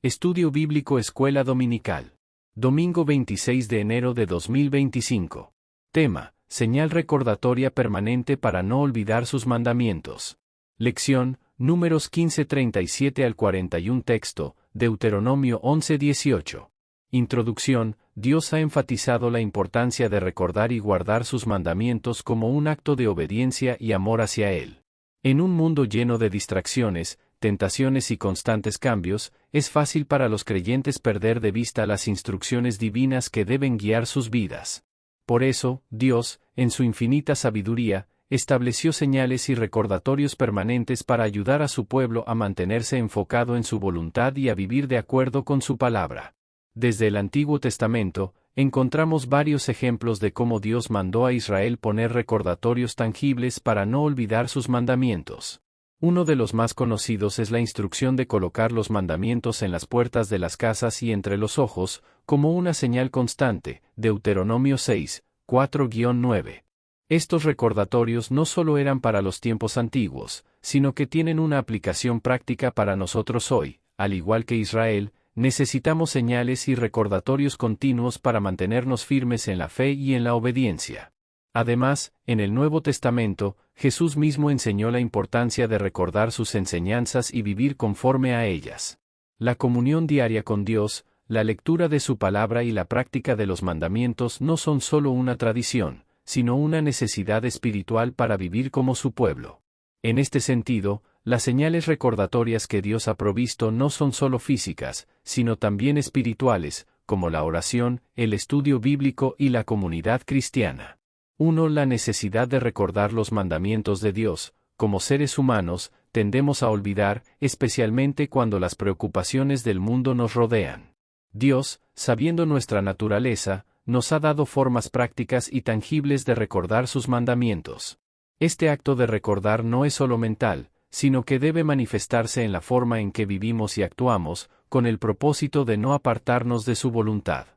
Estudio Bíblico Escuela Dominical. Domingo 26 de enero de 2025. Tema: señal recordatoria permanente para no olvidar sus mandamientos. Lección: Números 15:37 al 41. Texto: Deuteronomio 11:18. Introducción: Dios ha enfatizado la importancia de recordar y guardar sus mandamientos como un acto de obediencia y amor hacia Él. En un mundo lleno de distracciones, tentaciones y constantes cambios, es fácil para los creyentes perder de vista las instrucciones divinas que deben guiar sus vidas. Por eso, Dios, en su infinita sabiduría, estableció señales y recordatorios permanentes para ayudar a su pueblo a mantenerse enfocado en su voluntad y a vivir de acuerdo con su palabra. Desde el Antiguo Testamento, encontramos varios ejemplos de cómo Dios mandó a Israel poner recordatorios tangibles para no olvidar sus mandamientos. Uno de los más conocidos es la instrucción de colocar los mandamientos en las puertas de las casas y entre los ojos, como una señal constante, Deuteronomio 6, 4-9. Estos recordatorios no solo eran para los tiempos antiguos, sino que tienen una aplicación práctica para nosotros hoy. Al igual que Israel, necesitamos señales y recordatorios continuos para mantenernos firmes en la fe y en la obediencia. Además, en el Nuevo Testamento, Jesús mismo enseñó la importancia de recordar sus enseñanzas y vivir conforme a ellas. La comunión diaria con Dios, la lectura de su palabra y la práctica de los mandamientos no son solo una tradición, sino una necesidad espiritual para vivir como su pueblo. En este sentido, las señales recordatorias que Dios ha provisto no son solo físicas, sino también espirituales, como la oración, el estudio bíblico y la comunidad cristiana. 1. La necesidad de recordar los mandamientos de Dios. Como seres humanos, tendemos a olvidar, especialmente cuando las preocupaciones del mundo nos rodean. Dios, sabiendo nuestra naturaleza, nos ha dado formas prácticas y tangibles de recordar sus mandamientos. Este acto de recordar no es solo mental, sino que debe manifestarse en la forma en que vivimos y actuamos, con el propósito de no apartarnos de su voluntad.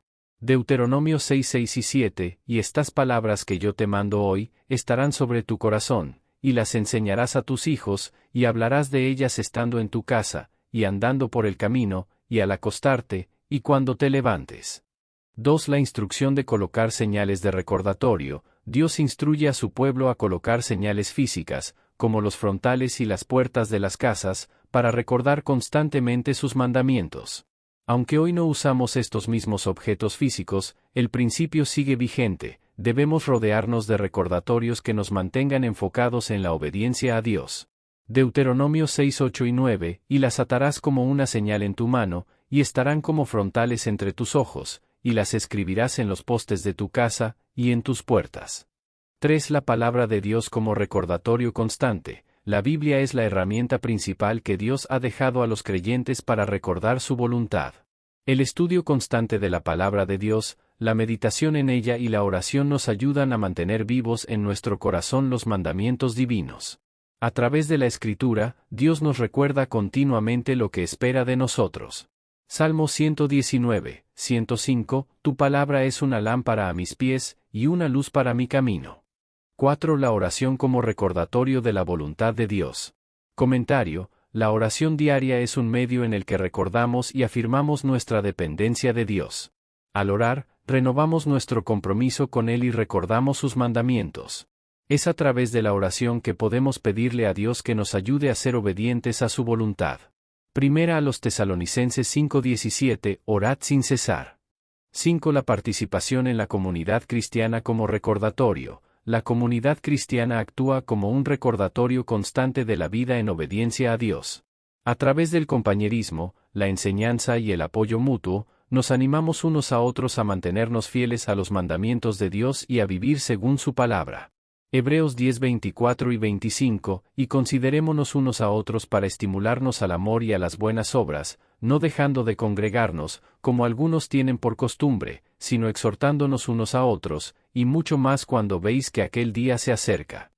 Deuteronomio 6:6 y 7, y estas palabras que yo te mando hoy, estarán sobre tu corazón, y las enseñarás a tus hijos, y hablarás de ellas estando en tu casa, y andando por el camino, y al acostarte, y cuando te levantes. 2. La instrucción de colocar señales de recordatorio. Dios instruye a su pueblo a colocar señales físicas, como los frontales y las puertas de las casas, para recordar constantemente sus mandamientos. Aunque hoy no usamos estos mismos objetos físicos, el principio sigue vigente. Debemos rodearnos de recordatorios que nos mantengan enfocados en la obediencia a Dios. Deuteronomio 6:8 y 9, y las atarás como una señal en tu mano, y estarán como frontales entre tus ojos, y las escribirás en los postes de tu casa, y en tus puertas. 3. La palabra de Dios como recordatorio constante. La Biblia es la herramienta principal que Dios ha dejado a los creyentes para recordar su voluntad. El estudio constante de la palabra de Dios, la meditación en ella y la oración nos ayudan a mantener vivos en nuestro corazón los mandamientos divinos. A través de la Escritura, Dios nos recuerda continuamente lo que espera de nosotros. Salmo 119, 105, Tu palabra es una lámpara a mis pies, y una luz para mi camino. 4. La oración como recordatorio de la voluntad de Dios. Comentario: la oración diaria es un medio en el que recordamos y afirmamos nuestra dependencia de Dios. Al orar, renovamos nuestro compromiso con Él y recordamos sus mandamientos. Es a través de la oración que podemos pedirle a Dios que nos ayude a ser obedientes a su voluntad. Primera a los Tesalonicenses 5:17, orad sin cesar. 5. La participación en la comunidad cristiana como recordatorio. La comunidad cristiana actúa como un recordatorio constante de la vida en obediencia a Dios. A través del compañerismo, la enseñanza y el apoyo mutuo, nos animamos unos a otros a mantenernos fieles a los mandamientos de Dios y a vivir según su palabra. Hebreos 10:24 y 25, y considerémonos unos a otros para estimularnos al amor y a las buenas obras, no dejando de congregarnos, como algunos tienen por costumbre, sino exhortándonos unos a otros, y mucho más cuando veis que aquel día se acerca.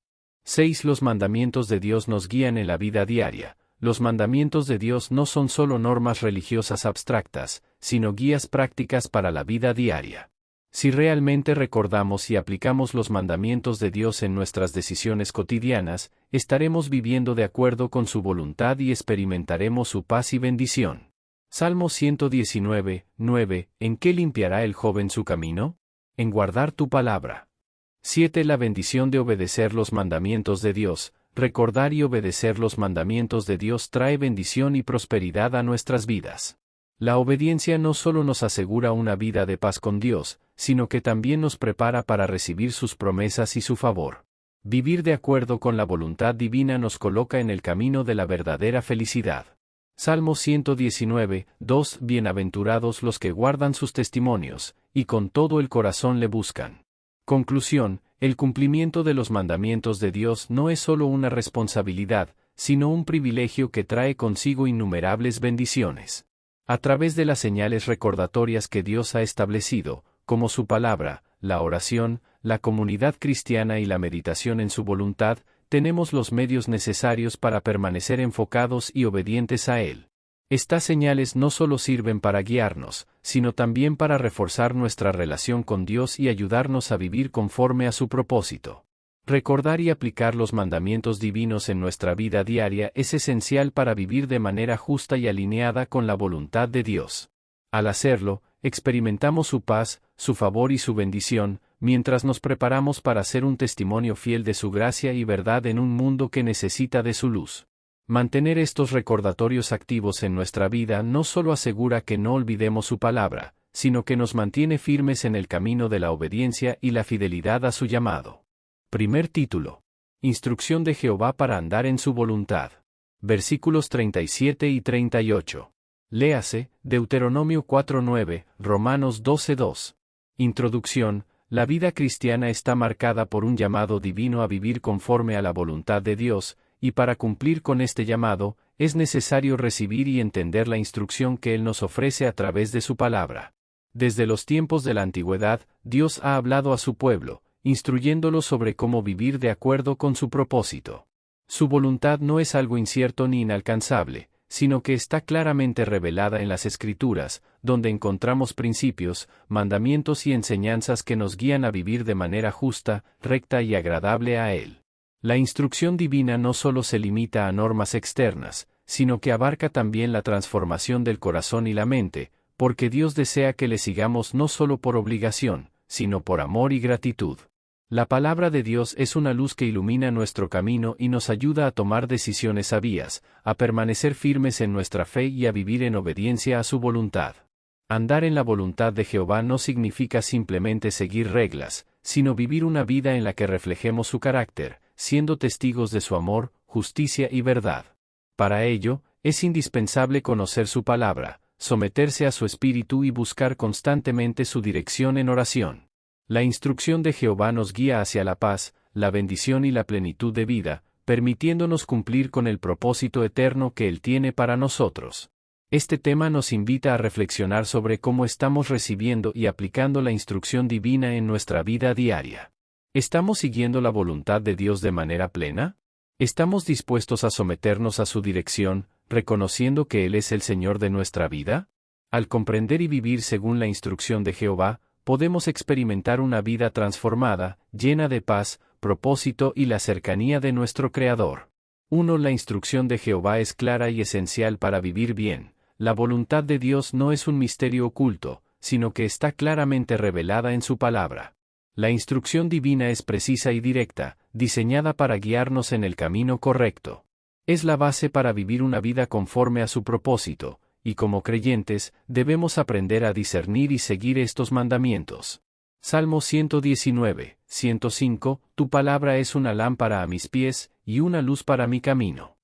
6. Los mandamientos de Dios nos guían en la vida diaria. Los mandamientos de Dios no son solo normas religiosas abstractas, sino guías prácticas para la vida diaria. Si realmente recordamos y aplicamos los mandamientos de Dios en nuestras decisiones cotidianas, estaremos viviendo de acuerdo con su voluntad y experimentaremos su paz y bendición. Salmo 119, 9. ¿En qué limpiará el joven su camino? En guardar tu palabra. 7. La bendición de obedecer los mandamientos de Dios. Recordar y obedecer los mandamientos de Dios trae bendición y prosperidad a nuestras vidas. La obediencia no solo nos asegura una vida de paz con Dios, sino que también nos prepara para recibir sus promesas y su favor. Vivir de acuerdo con la voluntad divina nos coloca en el camino de la verdadera felicidad. Salmo 119, 2. Bienaventurados los que guardan sus testimonios, y con todo el corazón le buscan. Conclusión: el cumplimiento de los mandamientos de Dios no es solo una responsabilidad, sino un privilegio que trae consigo innumerables bendiciones. A través de las señales recordatorias que Dios ha establecido, como su palabra, la oración, la comunidad cristiana y la meditación en su voluntad, tenemos los medios necesarios para permanecer enfocados y obedientes a Él. Estas señales no solo sirven para guiarnos, sino también para reforzar nuestra relación con Dios y ayudarnos a vivir conforme a su propósito. Recordar y aplicar los mandamientos divinos en nuestra vida diaria es esencial para vivir de manera justa y alineada con la voluntad de Dios. Al hacerlo, experimentamos su paz, su favor y su bendición, mientras nos preparamos para ser un testimonio fiel de su gracia y verdad en un mundo que necesita de su luz. Mantener estos recordatorios activos en nuestra vida no solo asegura que no olvidemos su palabra, sino que nos mantiene firmes en el camino de la obediencia y la fidelidad a su llamado. Primer título. Instrucción de Jehová para andar en su voluntad. Versículos 37 y 38. Léase, Deuteronomio 4:9, Romanos 12:2. Introducción. La vida cristiana está marcada por un llamado divino a vivir conforme a la voluntad de Dios, y para cumplir con este llamado, es necesario recibir y entender la instrucción que Él nos ofrece a través de su palabra. Desde los tiempos de la antigüedad, Dios ha hablado a su pueblo, instruyéndolo sobre cómo vivir de acuerdo con su propósito. Su voluntad no es algo incierto ni inalcanzable, sino que está claramente revelada en las Escrituras, donde encontramos principios, mandamientos y enseñanzas que nos guían a vivir de manera justa, recta y agradable a Él. La instrucción divina no solo se limita a normas externas, sino que abarca también la transformación del corazón y la mente, porque Dios desea que le sigamos no solo por obligación, sino por amor y gratitud. La palabra de Dios es una luz que ilumina nuestro camino y nos ayuda a tomar decisiones sabias, a permanecer firmes en nuestra fe y a vivir en obediencia a su voluntad. Andar en la voluntad de Jehová no significa simplemente seguir reglas, sino vivir una vida en la que reflejemos su carácter, siendo testigos de su amor, justicia y verdad. Para ello, es indispensable conocer su palabra, someterse a su espíritu y buscar constantemente su dirección en oración. La instrucción de Jehová nos guía hacia la paz, la bendición y la plenitud de vida, permitiéndonos cumplir con el propósito eterno que Él tiene para nosotros. Este tema nos invita a reflexionar sobre cómo estamos recibiendo y aplicando la instrucción divina en nuestra vida diaria. ¿Estamos siguiendo la voluntad de Dios de manera plena? ¿Estamos dispuestos a someternos a su dirección, reconociendo que Él es el Señor de nuestra vida? Al comprender y vivir según la instrucción de Jehová, podemos experimentar una vida transformada, llena de paz, propósito y la cercanía de nuestro Creador. 1. La instrucción de Jehová es clara y esencial para vivir bien. La voluntad de Dios no es un misterio oculto, sino que está claramente revelada en su palabra. La instrucción divina es precisa y directa, diseñada para guiarnos en el camino correcto. Es la base para vivir una vida conforme a su propósito, y como creyentes, debemos aprender a discernir y seguir estos mandamientos. Salmo 119, 105, Tu palabra es una lámpara a mis pies, y una luz para mi camino.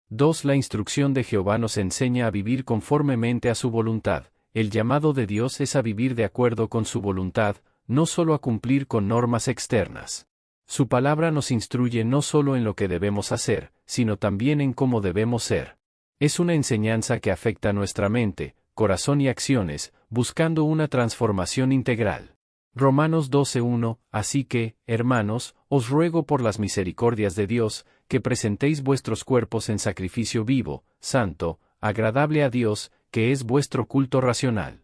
2. La instrucción de Jehová nos enseña a vivir conformemente a su voluntad. El llamado de Dios es a vivir de acuerdo con su voluntad, no solo a cumplir con normas externas. Su palabra nos instruye no solo en lo que debemos hacer, sino también en cómo debemos ser. Es una enseñanza que afecta nuestra mente, corazón y acciones, buscando una transformación integral. Romanos 12:1, Así que, hermanos, os ruego por las misericordias de Dios, que presentéis vuestros cuerpos en sacrificio vivo, santo, agradable a Dios, que es vuestro culto racional.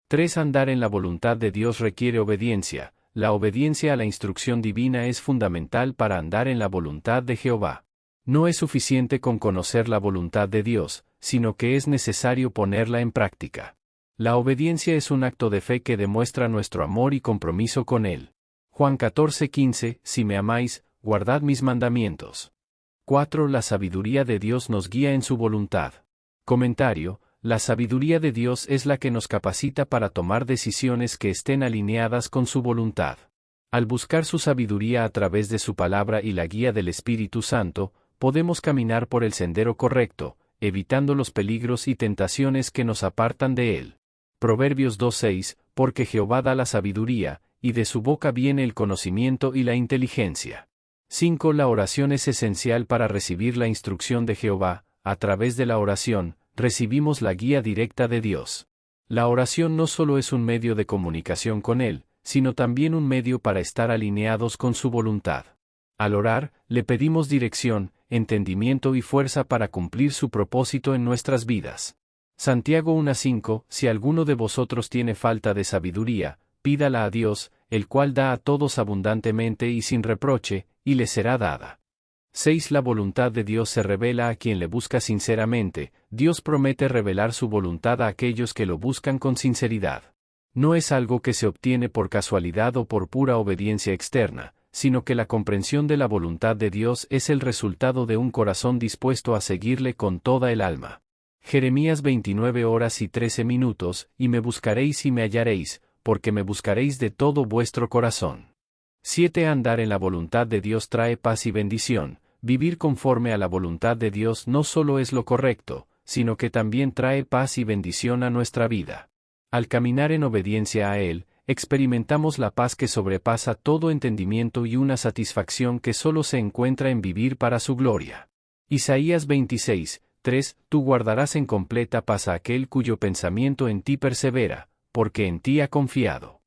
3. Andar en la voluntad de Dios requiere obediencia. La obediencia a la instrucción divina es fundamental para andar en la voluntad de Jehová. No es suficiente con conocer la voluntad de Dios, sino que es necesario ponerla en práctica. La obediencia es un acto de fe que demuestra nuestro amor y compromiso con Él. Juan 14:15, si me amáis, guardad mis mandamientos. 4. La sabiduría de Dios nos guía en su voluntad. Comentario: la sabiduría de Dios es la que nos capacita para tomar decisiones que estén alineadas con su voluntad. Al buscar su sabiduría a través de su palabra y la guía del Espíritu Santo, podemos caminar por el sendero correcto, evitando los peligros y tentaciones que nos apartan de Él. Proverbios 2:6, porque Jehová da la sabiduría, y de su boca viene el conocimiento y la inteligencia. 5. La oración es esencial para recibir la instrucción de Jehová. A través de la oración, recibimos la guía directa de Dios. La oración no solo es un medio de comunicación con Él, sino también un medio para estar alineados con su voluntad. Al orar, le pedimos dirección, entendimiento y fuerza para cumplir su propósito en nuestras vidas. Santiago 1:5, si alguno de vosotros tiene falta de sabiduría, pídala a Dios, el cual da a todos abundantemente y sin reproche, y le será dada. 6. La voluntad de Dios se revela a quien le busca sinceramente. Dios promete revelar su voluntad a aquellos que lo buscan con sinceridad. No es algo que se obtiene por casualidad o por pura obediencia externa, sino que la comprensión de la voluntad de Dios es el resultado de un corazón dispuesto a seguirle con toda el alma. Jeremías 29:13, y me buscaréis y me hallaréis, porque me buscaréis de todo vuestro corazón. 7. Andar en la voluntad de Dios trae paz y bendición. Vivir conforme a la voluntad de Dios no solo es lo correcto, sino que también trae paz y bendición a nuestra vida. Al caminar en obediencia a Él, experimentamos la paz que sobrepasa todo entendimiento y una satisfacción que solo se encuentra en vivir para su gloria. Isaías 26:3, tú guardarás en completa paz a aquel cuyo pensamiento en ti persevera, porque en ti ha confiado.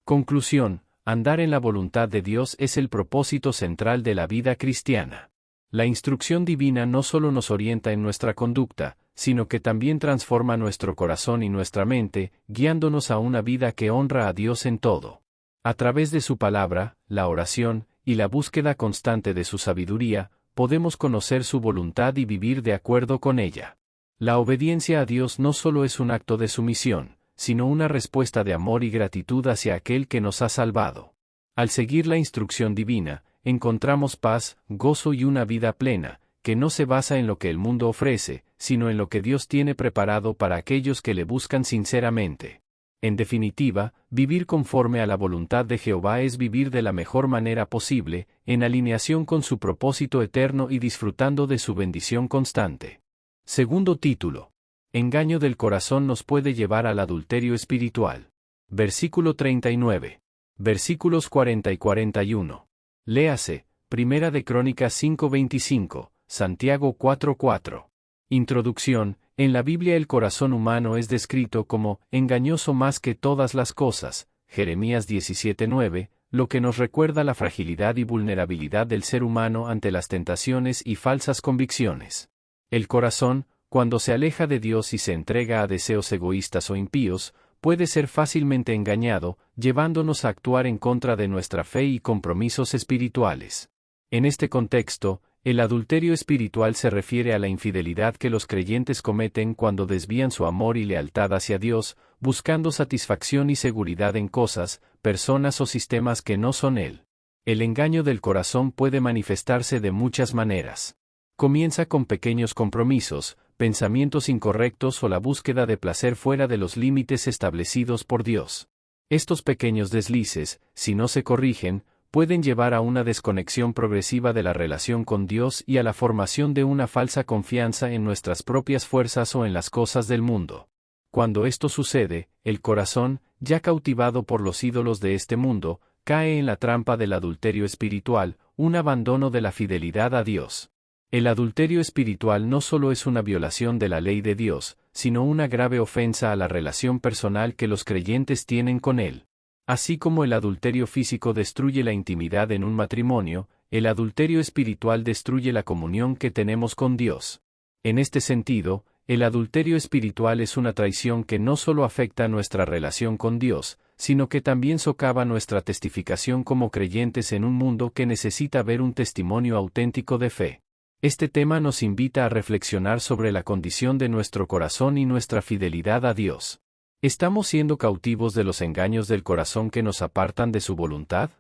Conclusión: andar en la voluntad de Dios es el propósito central de la vida cristiana. La instrucción divina no solo nos orienta en nuestra conducta, sino que también transforma nuestro corazón y nuestra mente, guiándonos a una vida que honra a Dios en todo. A través de su palabra, la oración, y la búsqueda constante de su sabiduría, podemos conocer su voluntad y vivir de acuerdo con ella. La obediencia a Dios no solo es un acto de sumisión, sino una respuesta de amor y gratitud hacia aquel que nos ha salvado. Al seguir la instrucción divina, encontramos paz, gozo y una vida plena, que no se basa en lo que el mundo ofrece, sino en lo que Dios tiene preparado para aquellos que le buscan sinceramente. En definitiva, vivir conforme a la voluntad de Jehová es vivir de la mejor manera posible, en alineación con su propósito eterno y disfrutando de su bendición constante. Segundo título: engaño del corazón nos puede llevar al adulterio espiritual. Versículo 39. Versículos 40 y 41. Léase, Primera de Crónicas 5:25, Santiago 4:4. Introducción: en la Biblia el corazón humano es descrito como engañoso más que todas las cosas, Jeremías 17:9, lo que nos recuerda la fragilidad y vulnerabilidad del ser humano ante las tentaciones y falsas convicciones. El corazón, cuando se aleja de Dios y se entrega a deseos egoístas o impíos, puede ser fácilmente engañado, llevándonos a actuar en contra de nuestra fe y compromisos espirituales. En este contexto, el adulterio espiritual se refiere a la infidelidad que los creyentes cometen cuando desvían su amor y lealtad hacia Dios, buscando satisfacción y seguridad en cosas, personas o sistemas que no son Él. El engaño del corazón puede manifestarse de muchas maneras. Comienza con pequeños compromisos, pensamientos incorrectos o la búsqueda de placer fuera de los límites establecidos por Dios. Estos pequeños deslices, si no se corrigen, pueden llevar a una desconexión progresiva de la relación con Dios y a la formación de una falsa confianza en nuestras propias fuerzas o en las cosas del mundo. Cuando esto sucede, el corazón, ya cautivado por los ídolos de este mundo, cae en la trampa del adulterio espiritual, un abandono de la fidelidad a Dios. El adulterio espiritual no solo es una violación de la ley de Dios, sino una grave ofensa a la relación personal que los creyentes tienen con Él. Así como el adulterio físico destruye la intimidad en un matrimonio, el adulterio espiritual destruye la comunión que tenemos con Dios. En este sentido, el adulterio espiritual es una traición que no solo afecta nuestra relación con Dios, sino que también socava nuestra testificación como creyentes en un mundo que necesita ver un testimonio auténtico de fe. Este tema nos invita a reflexionar sobre la condición de nuestro corazón y nuestra fidelidad a Dios. ¿Estamos siendo cautivos de los engaños del corazón que nos apartan de su voluntad?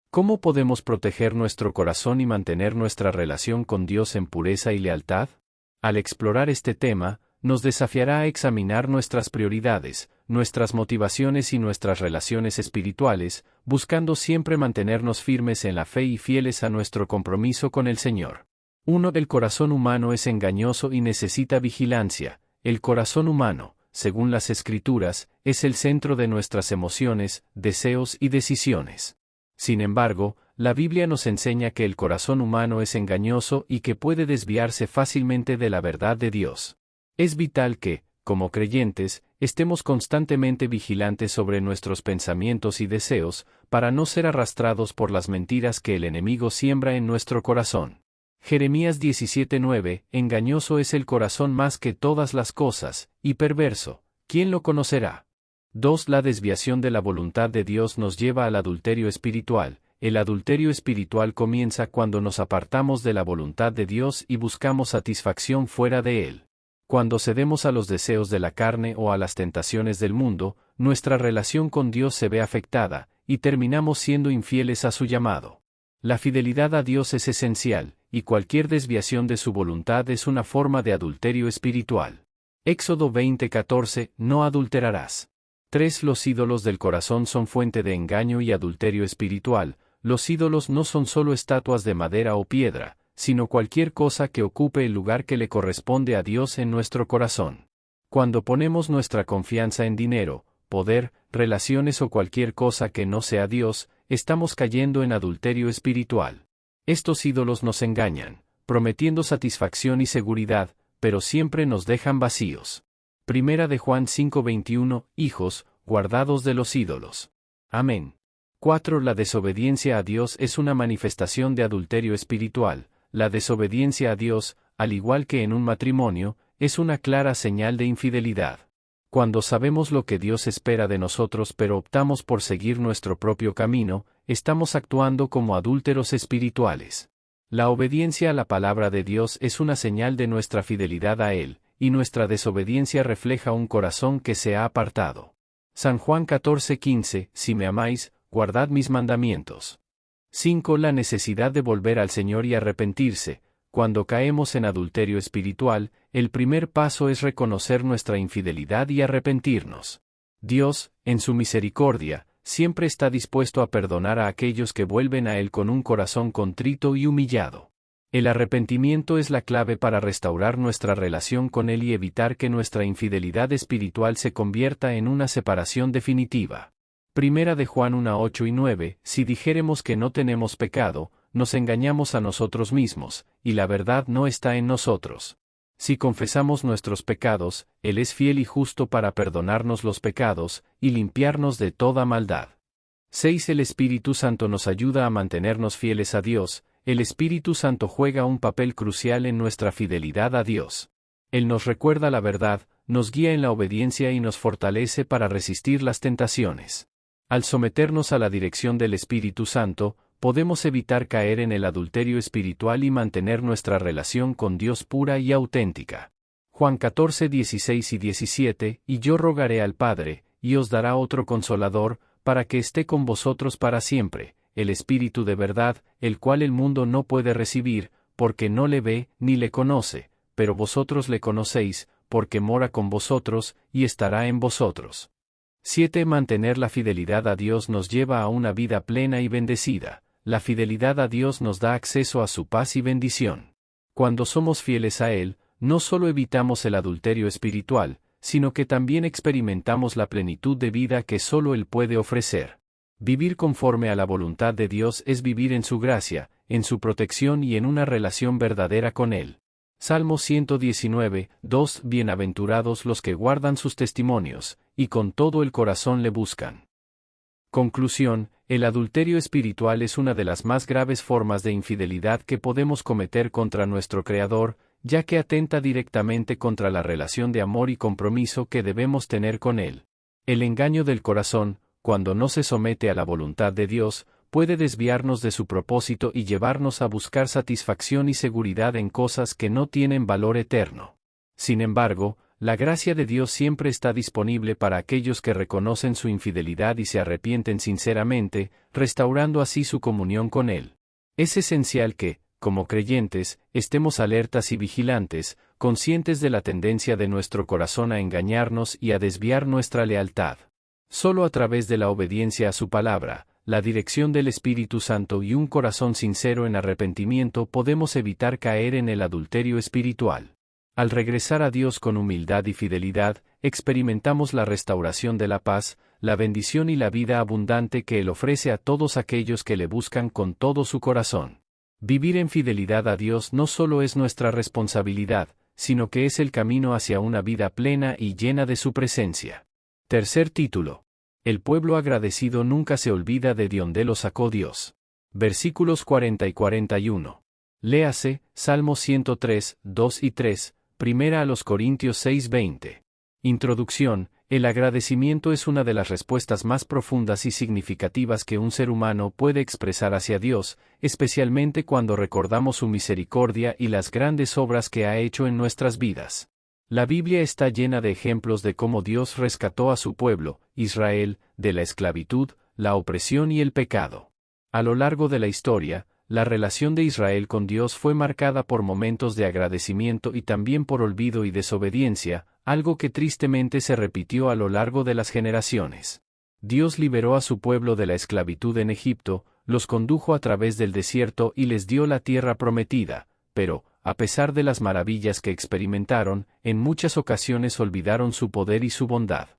¿Cómo podemos proteger nuestro corazón y mantener nuestra relación con Dios en pureza y lealtad? Al explorar este tema, nos desafiará a examinar nuestras prioridades, nuestras motivaciones y nuestras relaciones espirituales, buscando siempre mantenernos firmes en la fe y fieles a nuestro compromiso con el Señor. El corazón humano es engañoso y necesita vigilancia. El corazón humano, según las Escrituras, es el centro de nuestras emociones, deseos y decisiones. Sin embargo, la Biblia nos enseña que el corazón humano es engañoso y que puede desviarse fácilmente de la verdad de Dios. Es vital que, como creyentes, estemos constantemente vigilantes sobre nuestros pensamientos y deseos, para no ser arrastrados por las mentiras que el enemigo siembra en nuestro corazón. Jeremías 17:9, engañoso es el corazón más que todas las cosas, y perverso, ¿quién lo conocerá? 2. La desviación de la voluntad de Dios nos lleva al adulterio espiritual. El adulterio espiritual comienza cuando nos apartamos de la voluntad de Dios y buscamos satisfacción fuera de Él. Cuando cedemos a los deseos de la carne o a las tentaciones del mundo, nuestra relación con Dios se ve afectada, y terminamos siendo infieles a su llamado. La fidelidad a Dios es esencial, y cualquier desviación de su voluntad es una forma de adulterio espiritual. Éxodo 20:14, no adulterarás. 3. Los ídolos del corazón son fuente de engaño y adulterio espiritual. Los ídolos no son solo estatuas de madera o piedra, sino cualquier cosa que ocupe el lugar que le corresponde a Dios en nuestro corazón. Cuando ponemos nuestra confianza en dinero, poder, relaciones o cualquier cosa que no sea Dios, estamos cayendo en adulterio espiritual. Estos ídolos nos engañan, prometiendo satisfacción y seguridad, pero siempre nos dejan vacíos. Primera de Juan 5:21, hijos, guardados de los ídolos. Amén. 4. La desobediencia a Dios es una manifestación de adulterio espiritual. La desobediencia a Dios, al igual que en un matrimonio, es una clara señal de infidelidad. Cuando sabemos lo que Dios espera de nosotros pero optamos por seguir nuestro propio camino, estamos actuando como adúlteros espirituales. La obediencia a la palabra de Dios es una señal de nuestra fidelidad a Él, y nuestra desobediencia refleja un corazón que se ha apartado. San Juan 14:15, si me amáis, guardad mis mandamientos. 5. La necesidad de volver al Señor y arrepentirse. Cuando caemos en adulterio espiritual, el primer paso es reconocer nuestra infidelidad y arrepentirnos. Dios, en su misericordia, siempre está dispuesto a perdonar a aquellos que vuelven a Él con un corazón contrito y humillado. El arrepentimiento es la clave para restaurar nuestra relación con Él y evitar que nuestra infidelidad espiritual se convierta en una separación definitiva. Primera de Juan 1:8 y 9, si dijéremos que no tenemos pecado, nos engañamos a nosotros mismos, y la verdad no está en nosotros. Si confesamos nuestros pecados, Él es fiel y justo para perdonarnos los pecados, y limpiarnos de toda maldad. 6. El Espíritu Santo nos ayuda a mantenernos fieles a Dios. El Espíritu Santo juega un papel crucial en nuestra fidelidad a Dios. Él nos recuerda la verdad, nos guía en la obediencia y nos fortalece para resistir las tentaciones. Al someternos a la dirección del Espíritu Santo, podemos evitar caer en el adulterio espiritual y mantener nuestra relación con Dios pura y auténtica. Juan 14:16 y 17, y yo rogaré al Padre, y os dará otro Consolador, para que esté con vosotros para siempre, el Espíritu de verdad, el cual el mundo no puede recibir, porque no le ve, ni le conoce, pero vosotros le conocéis, porque mora con vosotros, y estará en vosotros. 7. Mantener la fidelidad a Dios nos lleva a una vida plena y bendecida. La fidelidad a Dios nos da acceso a su paz y bendición. Cuando somos fieles a Él, no solo evitamos el adulterio espiritual, sino que también experimentamos la plenitud de vida que solo Él puede ofrecer. Vivir conforme a la voluntad de Dios es vivir en su gracia, en su protección y en una relación verdadera con Él. Salmo 119:2 Bienaventurados los que guardan sus testimonios, y con todo el corazón le buscan. Conclusión: el adulterio espiritual es una de las más graves formas de infidelidad que podemos cometer contra nuestro Creador, ya que atenta directamente contra la relación de amor y compromiso que debemos tener con Él. El engaño del corazón, cuando no se somete a la voluntad de Dios, puede desviarnos de su propósito y llevarnos a buscar satisfacción y seguridad en cosas que no tienen valor eterno. Sin embargo, la gracia de Dios siempre está disponible para aquellos que reconocen su infidelidad y se arrepienten sinceramente, restaurando así su comunión con Él. Es esencial que, como creyentes, estemos alertas y vigilantes, conscientes de la tendencia de nuestro corazón a engañarnos y a desviar nuestra lealtad. Solo a través de la obediencia a su palabra, la dirección del Espíritu Santo y un corazón sincero en arrepentimiento podemos evitar caer en el adulterio espiritual. Al regresar a Dios con humildad y fidelidad, experimentamos la restauración de la paz, la bendición y la vida abundante que Él ofrece a todos aquellos que le buscan con todo su corazón. Vivir en fidelidad a Dios no solo es nuestra responsabilidad, sino que es el camino hacia una vida plena y llena de su presencia. Tercer título. El pueblo agradecido nunca se olvida de dónde lo sacó Dios. Versículos 40 y 41. Léase, Salmo 103, 2 y 3, Primera a los Corintios 6, 20. Introducción. El agradecimiento es una de las respuestas más profundas y significativas que un ser humano puede expresar hacia Dios, especialmente cuando recordamos su misericordia y las grandes obras que ha hecho en nuestras vidas. La Biblia está llena de ejemplos de cómo Dios rescató a su pueblo, Israel, de la esclavitud, la opresión y el pecado. A lo largo de la historia, la relación de Israel con Dios fue marcada por momentos de agradecimiento y también por olvido y desobediencia, algo que tristemente se repitió a lo largo de las generaciones. Dios liberó a su pueblo de la esclavitud en Egipto, los condujo a través del desierto y les dio la tierra prometida, pero, a pesar de las maravillas que experimentaron, en muchas ocasiones olvidaron su poder y su bondad.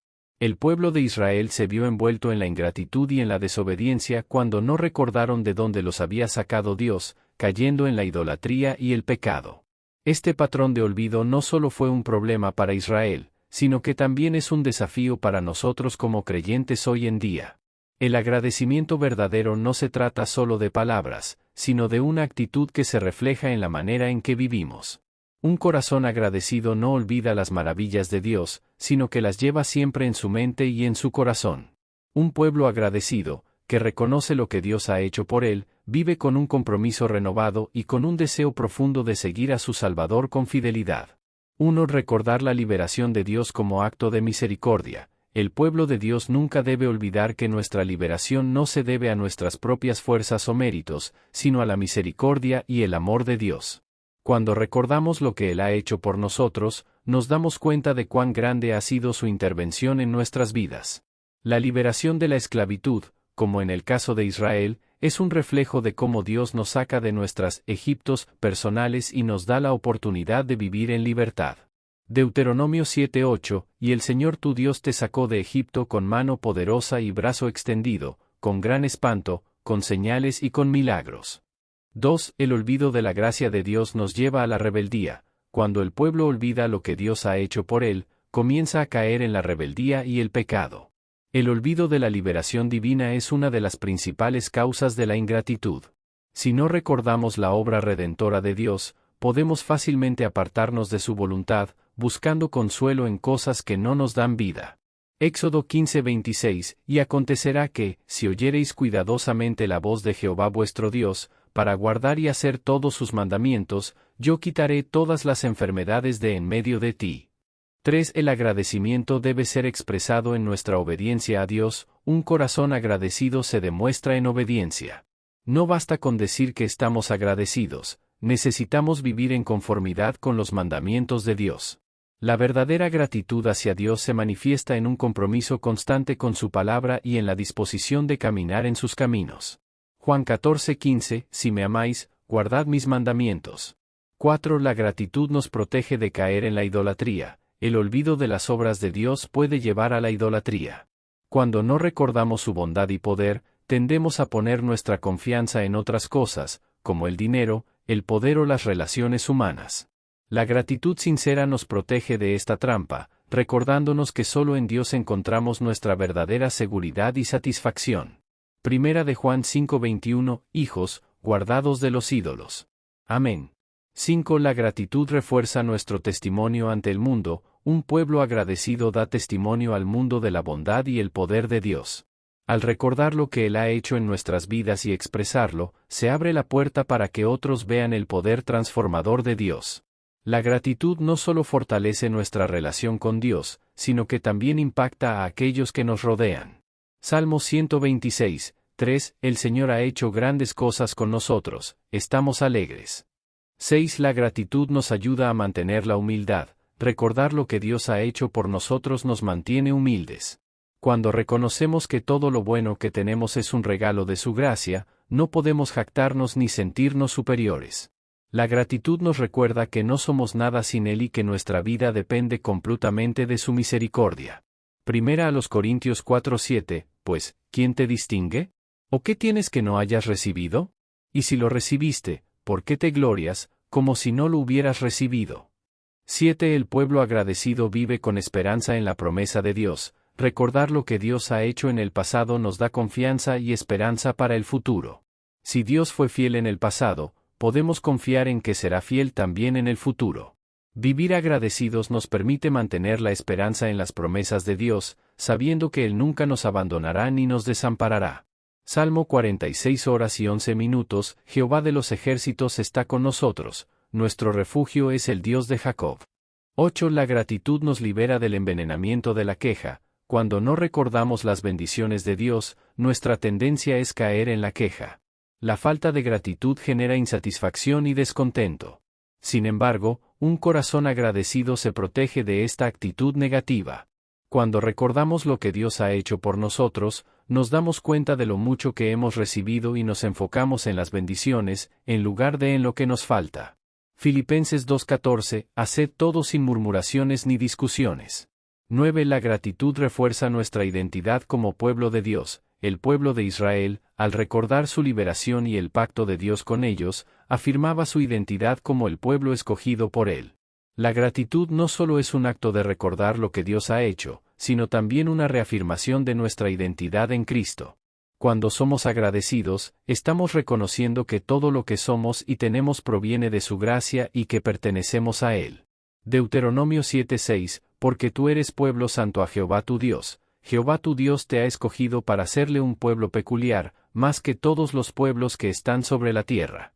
El pueblo de Israel se vio envuelto en la ingratitud y en la desobediencia cuando no recordaron de dónde los había sacado Dios, cayendo en la idolatría y el pecado. Este patrón de olvido no solo fue un problema para Israel, sino que también es un desafío para nosotros como creyentes hoy en día. El agradecimiento verdadero no se trata solo de palabras, sino de una actitud que se refleja en la manera en que vivimos. Un corazón agradecido no olvida las maravillas de Dios, sino que las lleva siempre en su mente y en su corazón. Un pueblo agradecido, que reconoce lo que Dios ha hecho por él, vive con un compromiso renovado y con un deseo profundo de seguir a su Salvador con fidelidad. 1. Recordar la liberación de Dios como acto de misericordia. El pueblo de Dios nunca debe olvidar que nuestra liberación no se debe a nuestras propias fuerzas o méritos, sino a la misericordia y el amor de Dios. Cuando recordamos lo que Él ha hecho por nosotros, nos damos cuenta de cuán grande ha sido su intervención en nuestras vidas. La liberación de la esclavitud, como en el caso de Israel, es un reflejo de cómo Dios nos saca de nuestras Egiptos personales y nos da la oportunidad de vivir en libertad. Deuteronomio 7:8, y el Señor tu Dios te sacó de Egipto con mano poderosa y brazo extendido, con gran espanto, con señales y con milagros. 2. El olvido de la gracia de Dios nos lleva a la rebeldía. Cuando el pueblo olvida lo que Dios ha hecho por él, comienza a caer en la rebeldía y el pecado. El olvido de la liberación divina es una de las principales causas de la ingratitud. Si no recordamos la obra redentora de Dios, podemos fácilmente apartarnos de su voluntad, buscando consuelo en cosas que no nos dan vida. Éxodo 15:26, y acontecerá que, si oyereis cuidadosamente la voz de Jehová vuestro Dios, para guardar y hacer todos sus mandamientos, yo quitaré todas las enfermedades de en medio de ti. 3. El agradecimiento debe ser expresado en nuestra obediencia a Dios. Un corazón agradecido se demuestra en obediencia. No basta con decir que estamos agradecidos, necesitamos vivir en conformidad con los mandamientos de Dios. La verdadera gratitud hacia Dios se manifiesta en un compromiso constante con su palabra y en la disposición de caminar en sus caminos. Juan 14:15, si me amáis, guardad mis mandamientos. 4. La gratitud nos protege de caer en la idolatría. El olvido de las obras de Dios puede llevar a la idolatría. Cuando no recordamos su bondad y poder, tendemos a poner nuestra confianza en otras cosas, como el dinero, el poder o las relaciones humanas. La gratitud sincera nos protege de esta trampa, recordándonos que solo en Dios encontramos nuestra verdadera seguridad y satisfacción. Primera de Juan 5:21, hijos, guardados de los ídolos. Amén. 5. La gratitud refuerza nuestro testimonio ante el mundo. Un pueblo agradecido da testimonio al mundo de la bondad y el poder de Dios. Al recordar lo que Él ha hecho en nuestras vidas y expresarlo, se abre la puerta para que otros vean el poder transformador de Dios. La gratitud no solo fortalece nuestra relación con Dios, sino que también impacta a aquellos que nos rodean. Salmo 126, 3. El Señor ha hecho grandes cosas con nosotros, estamos alegres. 6. La gratitud nos ayuda a mantener la humildad. Recordar lo que Dios ha hecho por nosotros nos mantiene humildes. Cuando reconocemos que todo lo bueno que tenemos es un regalo de su gracia, no podemos jactarnos ni sentirnos superiores. La gratitud nos recuerda que no somos nada sin Él y que nuestra vida depende completamente de su misericordia. Primera a los Corintios 4:7, pues, ¿quién te distingue? ¿O qué tienes que no hayas recibido? Y si lo recibiste, ¿por qué te glorias, como si no lo hubieras recibido? 7. El pueblo agradecido vive con esperanza en la promesa de Dios. Recordar lo que Dios ha hecho en el pasado nos da confianza y esperanza para el futuro. Si Dios fue fiel en el pasado, podemos confiar en que será fiel también en el futuro. Vivir agradecidos nos permite mantener la esperanza en las promesas de Dios, sabiendo que Él nunca nos abandonará ni nos desamparará. Salmo 46:11. Jehová de los ejércitos está con nosotros, nuestro refugio es el Dios de Jacob. 8. La gratitud nos libera del envenenamiento de la queja. Cuando no recordamos las bendiciones de Dios, nuestra tendencia es caer en la queja. La falta de gratitud genera insatisfacción y descontento. Sin embargo, un corazón agradecido se protege de esta actitud negativa. Cuando recordamos lo que Dios ha hecho por nosotros, nos damos cuenta de lo mucho que hemos recibido y nos enfocamos en las bendiciones, en lugar de en lo que nos falta. Filipenses 2:14, haced todo sin murmuraciones ni discusiones. 9. La gratitud refuerza nuestra identidad como pueblo de Dios. El pueblo de Israel, al recordar su liberación y el pacto de Dios con ellos, afirmaba su identidad como el pueblo escogido por Él. La gratitud no solo es un acto de recordar lo que Dios ha hecho, sino también una reafirmación de nuestra identidad en Cristo. Cuando somos agradecidos, estamos reconociendo que todo lo que somos y tenemos proviene de su gracia y que pertenecemos a Él. Deuteronomio 7:6, porque tú eres pueblo santo a Jehová tu Dios. Jehová tu Dios te ha escogido para serle un pueblo peculiar, más que todos los pueblos que están sobre la tierra.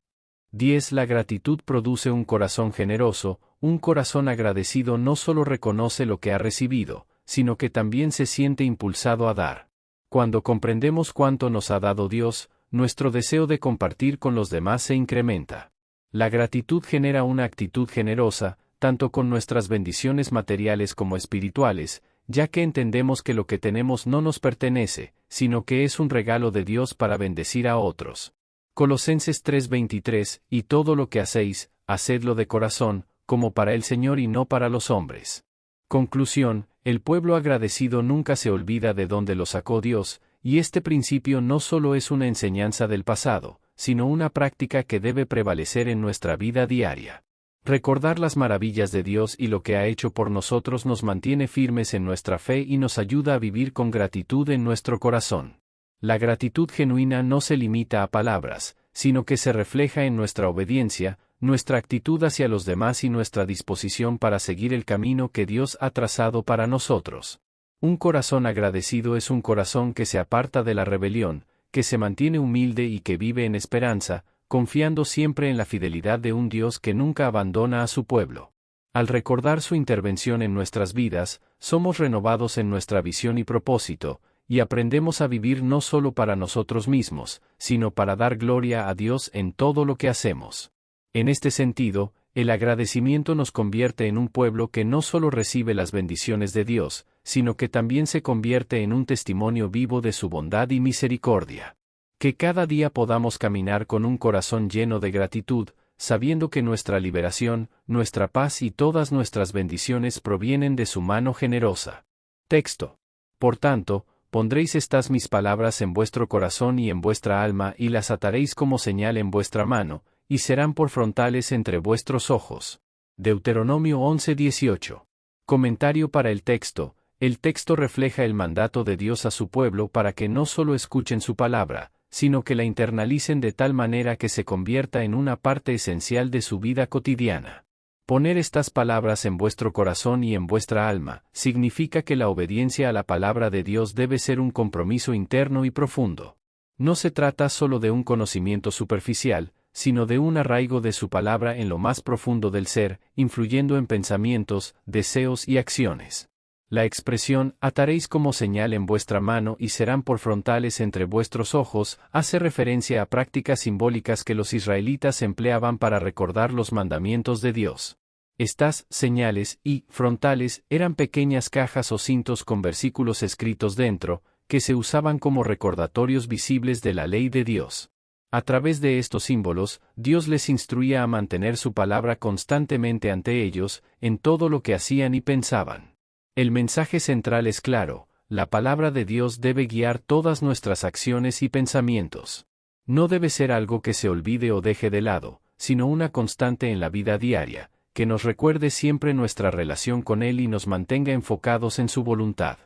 10. La gratitud produce un corazón generoso. Un corazón agradecido no solo reconoce lo que ha recibido, sino que también se siente impulsado a dar. Cuando comprendemos cuánto nos ha dado Dios, nuestro deseo de compartir con los demás se incrementa. La gratitud genera una actitud generosa, tanto con nuestras bendiciones materiales como espirituales, ya que entendemos que lo que tenemos no nos pertenece, sino que es un regalo de Dios para bendecir a otros. Colosenses 3:23, y todo lo que hacéis, hacedlo de corazón, como para el Señor y no para los hombres. Conclusión, el pueblo agradecido nunca se olvida de dónde lo sacó Dios, y este principio no solo es una enseñanza del pasado, sino una práctica que debe prevalecer en nuestra vida diaria. Recordar las maravillas de Dios y lo que ha hecho por nosotros nos mantiene firmes en nuestra fe y nos ayuda a vivir con gratitud en nuestro corazón. La gratitud genuina no se limita a palabras, sino que se refleja en nuestra obediencia, nuestra actitud hacia los demás y nuestra disposición para seguir el camino que Dios ha trazado para nosotros. Un corazón agradecido es un corazón que se aparta de la rebelión, que se mantiene humilde y que vive en esperanza, confiando siempre en la fidelidad de un Dios que nunca abandona a su pueblo. Al recordar su intervención en nuestras vidas, somos renovados en nuestra visión y propósito, y aprendemos a vivir no solo para nosotros mismos, sino para dar gloria a Dios en todo lo que hacemos. En este sentido, el agradecimiento nos convierte en un pueblo que no solo recibe las bendiciones de Dios, sino que también se convierte en un testimonio vivo de su bondad y misericordia. Que cada día podamos caminar con un corazón lleno de gratitud, sabiendo que nuestra liberación, nuestra paz y todas nuestras bendiciones provienen de su mano generosa. Texto. Por tanto, pondréis estas mis palabras en vuestro corazón y en vuestra alma y las ataréis como señal en vuestra mano, y serán por frontales entre vuestros ojos. Deuteronomio 11:18. Comentario para el texto. El texto refleja el mandato de Dios a su pueblo para que no solo escuchen su palabra, sino que la internalicen de tal manera que se convierta en una parte esencial de su vida cotidiana. Poner estas palabras en vuestro corazón y en vuestra alma, significa que la obediencia a la palabra de Dios debe ser un compromiso interno y profundo. No se trata solo de un conocimiento superficial, sino de un arraigo de su palabra en lo más profundo del ser, influyendo en pensamientos, deseos y acciones. La expresión, ataréis como señal en vuestra mano y serán por frontales entre vuestros ojos, hace referencia a prácticas simbólicas que los israelitas empleaban para recordar los mandamientos de Dios. Estas señales y frontales eran pequeñas cajas o cintos con versículos escritos dentro, que se usaban como recordatorios visibles de la ley de Dios. A través de estos símbolos, Dios les instruía a mantener su palabra constantemente ante ellos, en todo lo que hacían y pensaban. El mensaje central es claro: la palabra de Dios debe guiar todas nuestras acciones y pensamientos. No debe ser algo que se olvide o deje de lado, sino una constante en la vida diaria, que nos recuerde siempre nuestra relación con Él y nos mantenga enfocados en su voluntad.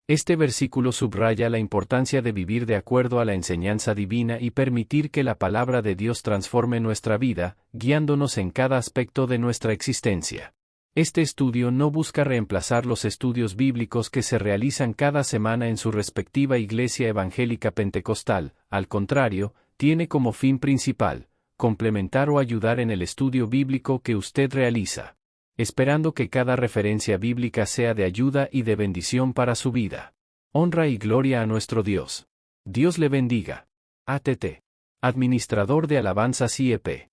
Este versículo subraya la importancia de vivir de acuerdo a la enseñanza divina y permitir que la palabra de Dios transforme nuestra vida, guiándonos en cada aspecto de nuestra existencia. Este estudio no busca reemplazar los estudios bíblicos que se realizan cada semana en su respectiva iglesia evangélica pentecostal, al contrario, tiene como fin principal complementar o ayudar en el estudio bíblico que usted realiza, esperando que cada referencia bíblica sea de ayuda y de bendición para su vida. Honra y gloria a nuestro Dios. Dios le bendiga. ATT. Administrador de alabanzas IEP.